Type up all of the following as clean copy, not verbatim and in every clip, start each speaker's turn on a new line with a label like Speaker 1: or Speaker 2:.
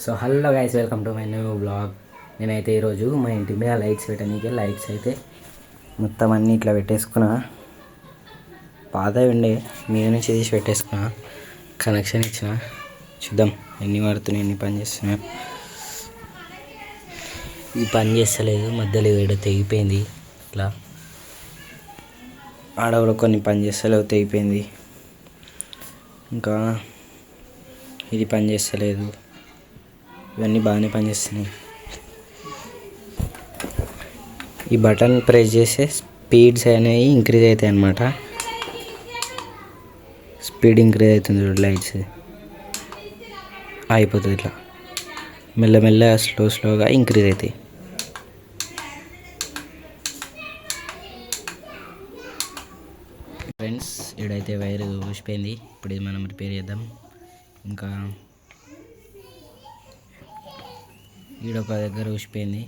Speaker 1: So hello guys, welcome to my new blog. నేనైతే ఈరోజు మా ఇంటి మీద లైట్స్ పెట్టడానికి లైట్స్ అయితే మొత్తం అన్నీ ఇట్లా పెట్టేసుకున్నా. పాతవి ఉండే మీద నుంచి తీసి పెట్టేసుకున్నా. కనెక్షన్ ఇచ్చిన, చూద్దాం ఎన్ని పడుతున్నాయి, ఎన్ని పని చేస్తున్నాయి. ఇది పని చేస్తలేదు, మధ్యలో ఏడో తెగిపోయింది. ఇట్లా ఆడ కూడా కొన్ని పని చేస్తలేవు, తెగిపోయింది. ఇంకా ఇది పని చేస్తలేదు. ఇవన్నీ బాగానే పనిచేస్తున్నాయి. ఈ బటన్ ప్రెస్ చేస్తే స్పీడ్స్ అనేవి ఇంక్రీజ్ అవుతాయి అన్నమాట. స్పీడ్ ఇంక్రీజ్ అవుతుంది చూడు, లైట్స్ అయిపోతుంది ఇట్లా మెల్లమెల్లగా స్లోగా ఇంక్రీజ్ అవుతాయి. ఫ్రెండ్స్, ఇక్కడైతే వైర్ ఊసిపోయింది. ఇప్పుడు ఇది మనం రిపేర్ చేద్దాం. ఇంకా ఈడొక దగ్గర ఊసిపోయింది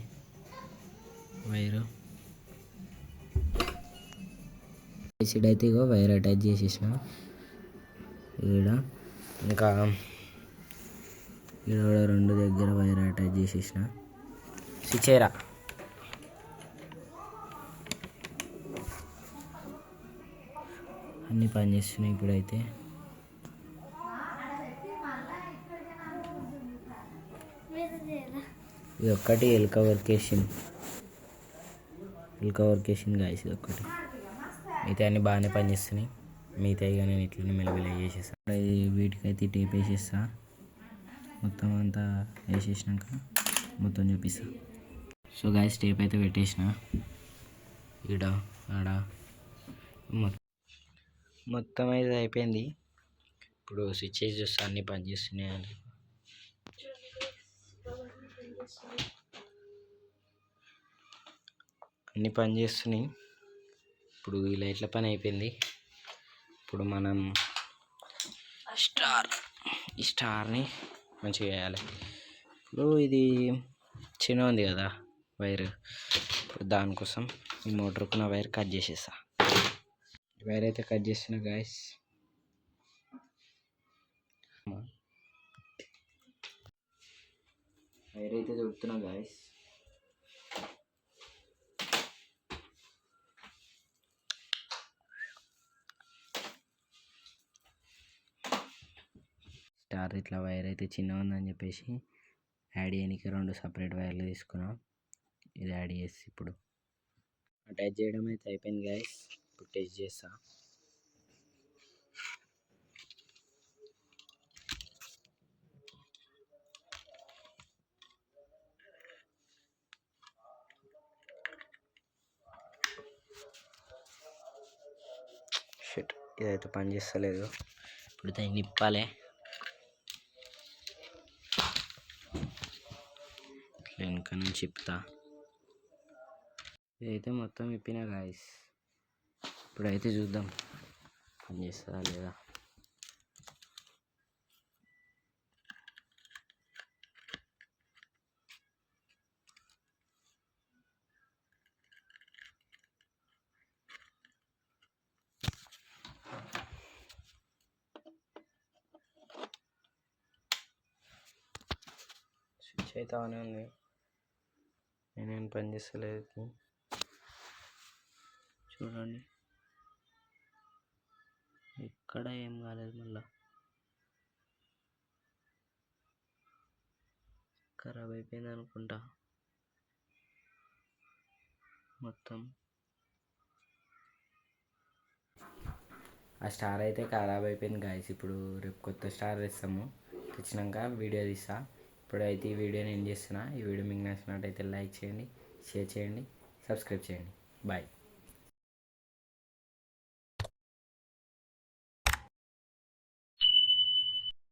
Speaker 1: వైరు. ఇక్కడైతే ఇగో వైర్ అటాచ్ చేసేసిన ఈడ. ఇంకా ఈడ కూడా రెండు దగ్గర వైర్ అటాచ్ చేసేసిన. సిచేరా అన్నీ పని చేస్తున్నాయి ఇప్పుడైతే. ఇది ఒక్కటి ఎల్కా వర్క్ వేసింది గాయస్, ఇది ఒక్కటి. మిగతా అన్నీ బాగానే పనిచేస్తున్నాయి. మిగతా ఇక నేను ఇట్లనే మెల్లమెల్ల చేసేస్తాను. వీటికైతే టేప్ వేసేస్తా. మొత్తం అంతా వేసేసినాక మొత్తం చూపిస్తా. సో గాయస్, టేప్ అయితే పెట్టేసిన ఈడ ఆడ మొత్తం అయితే అయిపోయింది. ఇప్పుడు స్విచ్ చేసి చూస్తా అన్నీ పనిచేస్తున్నాయి అని. అన్నీ పనిచేస్తున్నాయి. ఇప్పుడు ఈ లైట్ల పని అయిపోయింది. ఇప్పుడు మనం ఈ స్టార్ని మంచిగా వేయాలి. ఇప్పుడు ఇది చిన్న ఉంది కదా వైర్, ఇప్పుడు దానికోసం ఈ మోటార్కున్న వైర్ కట్ చేసేస్తా. వైర్ అయితే కట్ చేస్తున్నా గాయస్. వైర్ అయితే చూపుతున్నా గాయస్. స్టార్ ఇట్లా వైర్ అయితే చిన్నగా ఉందని చెప్పేసి యాడ్ చేయడానికి రెండు సపరేట్ వైర్లు తీసుకున్నాం. ఇది యాడ్ చేసి ఇప్పుడు అటాచ్ చేయడం అయితే అయిపోయింది గాయస్. ఇప్పుడు టెస్ట్ చేస్తా. షిట్, ఇదైతే పని చేస్తలేదు. ఇప్పుడు దాన్ని నిప్పాలి. ఇట్లా వెనక నుంచి ఇప్పుతా. ఇదైతే మొత్తం ఇప్పినా గాయస్. ఇప్పుడైతే చూద్దాం పని చేస్తుందా లేదా. స్విచ్ అయితే ఆనే ఉంది, నేనేం పని చేస్తలేదు. చూడండి, ఇక్కడ ఏం కాలేదు. మళ్ళా ఖరాబ్ అయిపోయింది అనుకుంటా మొత్తం. ఆ స్టార్ అయితే ఖరాబ్ అయిపోయింది గాయస్. ఇప్పుడు రేపు కొత్త స్టార్ తెస్తాము. తెచ్చినాక వీడియో తీస్తా. ఇప్పుడైతే ఈ వీడియోని ఎండ్ చేస్తున్నా. ఈ వీడియో మీకు నచ్చినట్టయితే లైక్ చేయండి, షేర్ చేయండి, సబ్స్క్రైబ్ చేయండి. బాయ్.